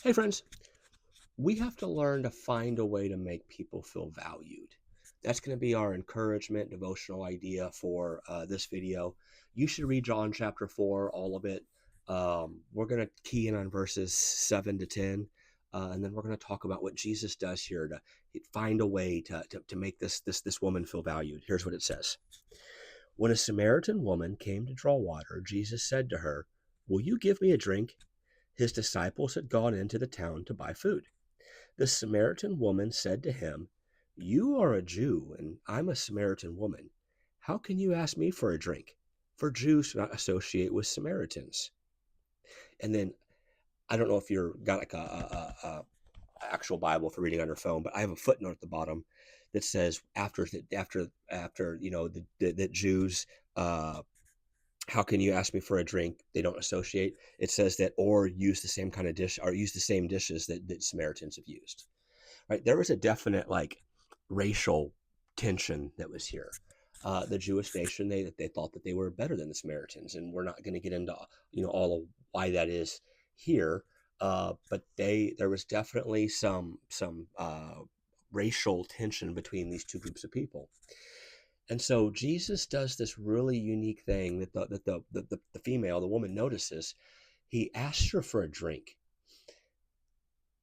Hey, friends, we have to learn to find a way to make people feel valued. That's going to be our encouragement devotional idea for this video. You should read John chapter 4, all of it. We're going to key in on verses 7 to 10, and then we're going to talk about what Jesus does here to find a way to make this woman feel valued. Here's what it says. When a Samaritan woman came to draw water, Jesus said to her, "Will you give me a drink?" His disciples had gone into the town to buy food. The Samaritan woman said to him, "You are a Jew, and I'm a Samaritan woman. How can you ask me for a drink? For Jews do not associate with Samaritans." And then I don't know if you're got like a actual Bible for reading on your phone, but I have a footnote at the bottom that says after the Jews how can you ask me for a drink? They don't associate. It says that or use the same kind of dish or use the same dishes that Samaritans have used. Right? There was a definite like racial tension that was here. The Jewish nation, they thought that they were better than the Samaritans, and we're not going to get into all of why that is here. But there was definitely some racial tension between these two groups of people. And so Jesus does this really unique thing that the female, the woman notices. He asks her for a drink.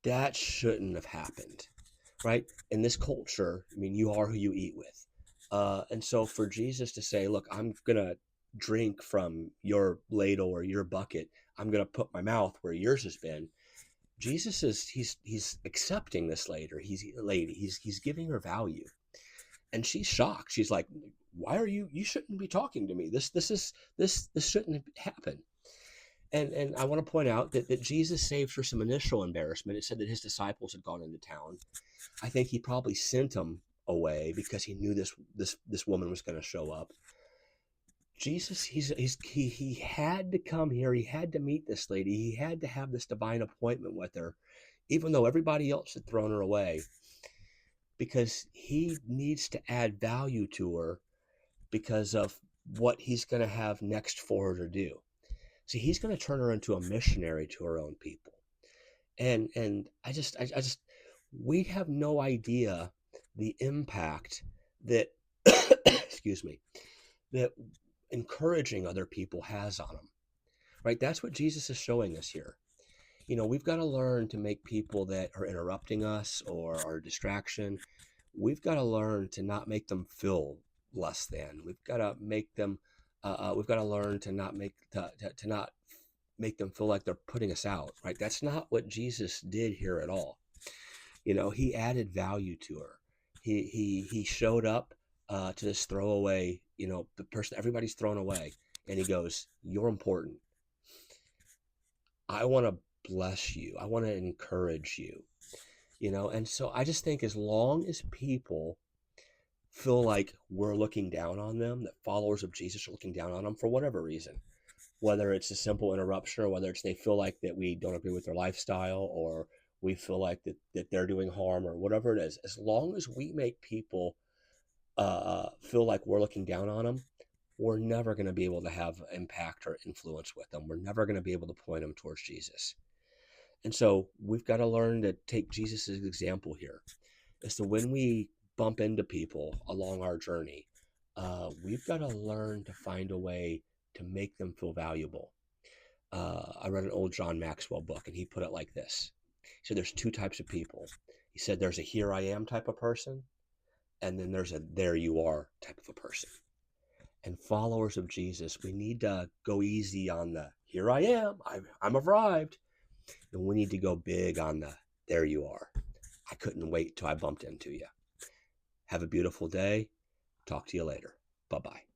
That shouldn't have happened, right? In this culture, I mean, you are who you eat with. And so for Jesus to say, look, I'm going to drink from your ladle or your bucket, I'm going to put my mouth where yours has been. Jesus he's accepting this lady. He's giving her value. And she's shocked. She's like, "Why are you shouldn't be talking to me. This shouldn't happen." And I want to point out that Jesus saved her some initial embarrassment. It said that his disciples had gone into town. I think he probably sent them away because he knew this woman was going to show up. Jesus, he had to come here. He had to meet this lady. He had to have this divine appointment with her, even though everybody else had thrown her away, because he needs to add value to her because of what he's going to have next for her to do. See, he's going to turn her into a missionary to her own people. And I just we have no idea the impact that excuse me, that encouraging other people has on them. Right? That's what Jesus is showing us here. We've got to learn to make people that are interrupting us or are a distraction. We've got to learn to not make them feel less than. We've got to make them. We've got to learn to not make them feel like they're putting us out. Right? That's not what Jesus did here at all. He added value to her. He showed up to this throwaway. The person everybody's thrown away, and he goes, "You're important. I want to bless you. I want to encourage you." And so I just think as long as people feel like we're looking down on them, that followers of Jesus are looking down on them for whatever reason, whether it's a simple interruption or whether it's they feel like that we don't agree with their lifestyle or we feel like that they're doing harm or whatever it is, as long as we make people feel like we're looking down on them, we're never going to be able to have impact or influence with them. We're never going to be able to point them towards Jesus. And so we've got to learn to take Jesus' example here. As to when we bump into people along our journey, we've got to learn to find a way to make them feel valuable. I read an old John Maxwell book, and he put it like this. He said there's two types of people. He said there's a here I am type of person, and then there's a there you are type of a person. And followers of Jesus, we need to go easy on the here I am, I'm arrived. And we need to go big on the there you are. I couldn't wait till I bumped into you. Have a beautiful day. Talk to you later. Bye-bye.